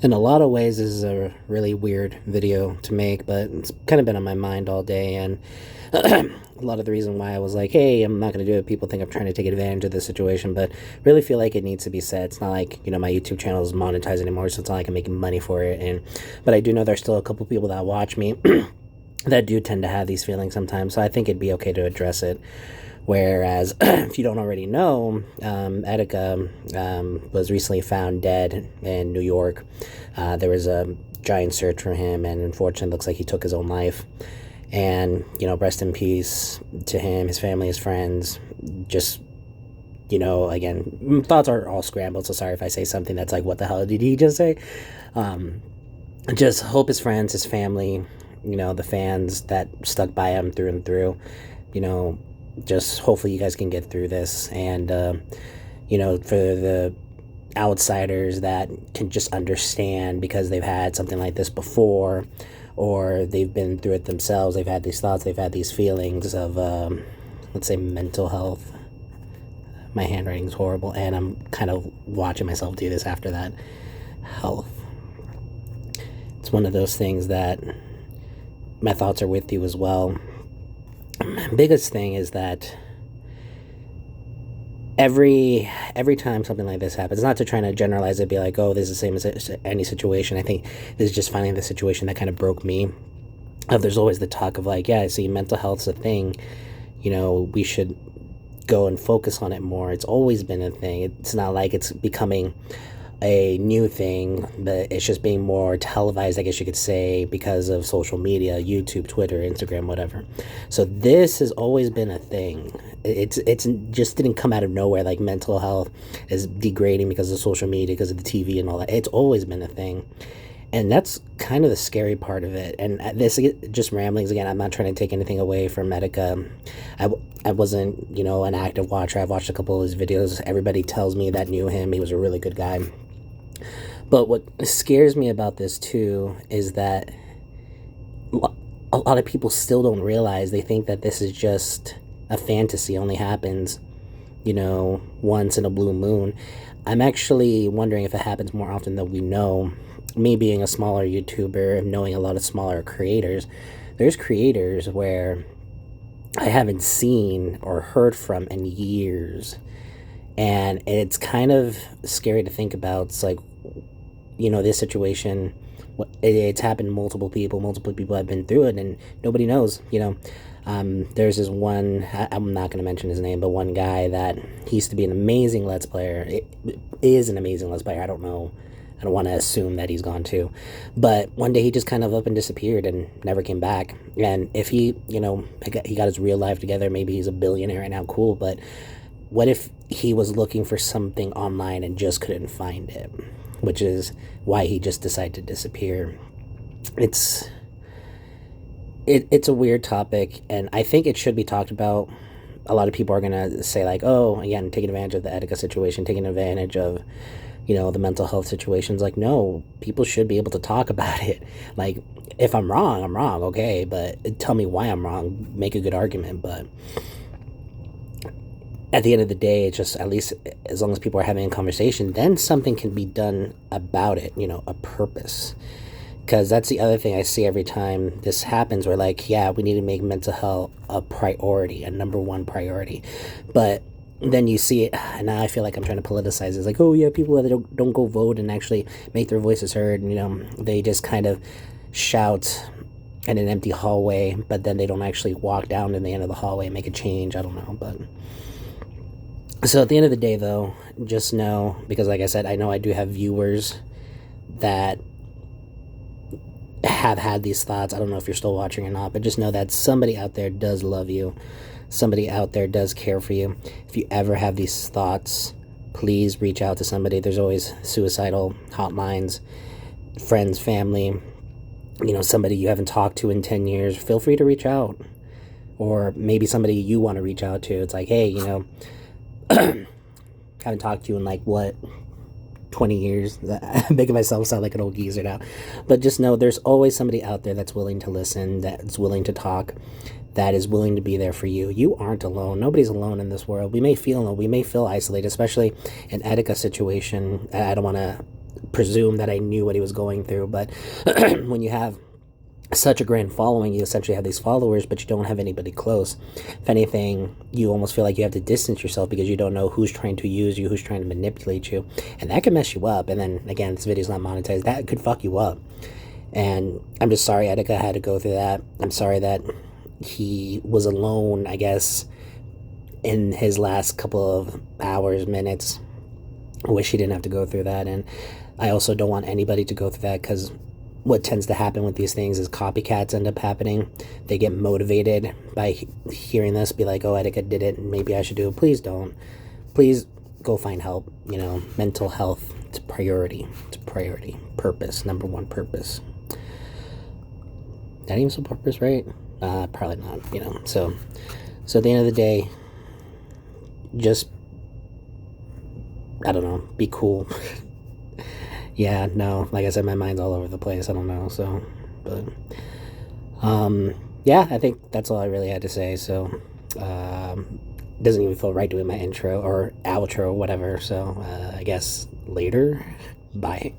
In a lot of ways, this is a really weird video to make, but it's kind of been on my mind all day. And a lot of the reason why I was like, hey, I'm not going to do it, people think I'm trying to take advantage of the situation, but really feel like it needs to be said. It's not like, my YouTube channel is monetized anymore, so it's not like I'm making money for it. But I do know there's still a couple people that watch me that do tend to have these feelings sometimes, so I think it'd be okay to address it. Whereas, if you don't already know, Etika was recently found dead in New York. There was a giant search for him, and unfortunately, it looks like he took his own life. And, rest in peace to him, his family, his friends. Just, again, thoughts are all scrambled, so sorry if I say something that's like, what the hell did he just say? Just hope his friends, his family, the fans that stuck by him through and through, just hopefully you guys can get through this. And for the outsiders that can just understand because they've had something like this before, or they've been through it themselves, they've had these thoughts, they've had these feelings of let's say mental health. My handwriting's horrible, and I'm kind of watching myself do this after that. Health, it's one of those things that my thoughts are with you as well. Biggest thing is that every time something like this happens, not to try to generalize it, be like, oh, this is the same as any situation. I think this is just finally the situation that kind of broke me. There's always the talk of like, yeah, I see mental health's a thing. We should go and focus on it more. It's always been a thing. It's not like it's becoming a new thing, but it's just being more televised, I guess you could say, because of social media, YouTube, Twitter, Instagram, whatever. So this has always been a thing. It's just didn't come out of nowhere, like mental health is degrading because of social media, because of the TV and all that. It's always been a thing. And that's kind of the scary part of it. And this, just ramblings again, I'm not trying to take anything away from Etika. I wasn't, an active watcher. I've watched a couple of his videos. Everybody tells me that knew him. He was a really good guy. But what scares me about this too is that a lot of people still don't realize. They think that this is just a fantasy, only happens, once in a blue moon. I'm actually wondering if it happens more often than we know. Me being a smaller YouTuber and knowing a lot of smaller creators, there's creators where I haven't seen or heard from in years. And it's kind of scary to think about. It's like, this situation, it's happened to multiple people have been through it, and nobody knows. There's this one, I'm not going to mention his name, but one guy that he used to be an amazing Let's Player. It is an amazing Let's Player. I don't know. I don't want to assume that he's gone too. But one day he just kind of up and disappeared and never came back. And if he, he got his real life together, maybe he's a billionaire right now, cool. But what if he was looking for something online and just couldn't find it? Which is why he just decided to disappear. It's a weird topic, and I think it should be talked about. A lot of people are going to say like, oh, again, taking advantage of the Etika situation, taking advantage of, the mental health situations. Like, no, people should be able to talk about it. Like, if I'm wrong, I'm wrong, okay, but tell me why I'm wrong, make a good argument. But at the end of the day, it's just, at least as long as people are having a conversation, then something can be done about it, a purpose. Because that's the other thing I see every time this happens, where like, yeah, we need to make mental health a priority, a number one priority. But then you see it, and now I feel like I'm trying to politicize it. It's like, oh yeah, people that don't go vote and actually make their voices heard, they just kind of shout in an empty hallway, but then they don't actually walk down to the end of the hallway and make a change. I don't know, but... So at the end of the day, though, just know, because like I said, I know I do have viewers that have had these thoughts. I don't know if you're still watching or not, but just know that somebody out there does love you. Somebody out there does care for you. If you ever have these thoughts, please reach out to somebody. There's always suicidal hotlines, friends, family, somebody you haven't talked to in 10 years. Feel free to reach out. Or maybe somebody you want to reach out to. It's like, hey, haven't talked to you in like, 20 years. I'm making myself sound like an old geezer now. But just know there's always somebody out there that's willing to listen, that's willing to talk, that is willing to be there for you. You aren't alone. Nobody's alone in this world. We may feel alone. We may feel isolated, especially in Etika's situation. I don't want to presume that I knew what he was going through. But when you have such a grand following, you essentially have these followers, but you don't have anybody close. If anything, you almost feel like you have to distance yourself because you don't know who's trying to use you, who's trying to manipulate you, and that can mess you up. And then again, this video's not monetized, that could fuck you up. And I'm just sorry Etika had to go through that. I'm sorry that he was alone, I guess, in his last couple of hours, minutes. I wish he didn't have to go through that. And I also don't want anybody to go through that, because what tends to happen with these things is copycats end up happening. They get motivated by hearing this, be like, oh, Etika did it, and maybe I should do it. Please don't. Please go find help. You know, mental health, it's a priority. It's a priority. Purpose, number one purpose. That even some purpose, right? Probably not, you know. So at the end of the day, just, I don't know, be cool. Yeah, no, like I said, my mind's all over the place. I don't know, so, but, yeah, I think that's all I really had to say. So, doesn't even feel right doing my intro or outro or whatever. So, I guess later. Bye.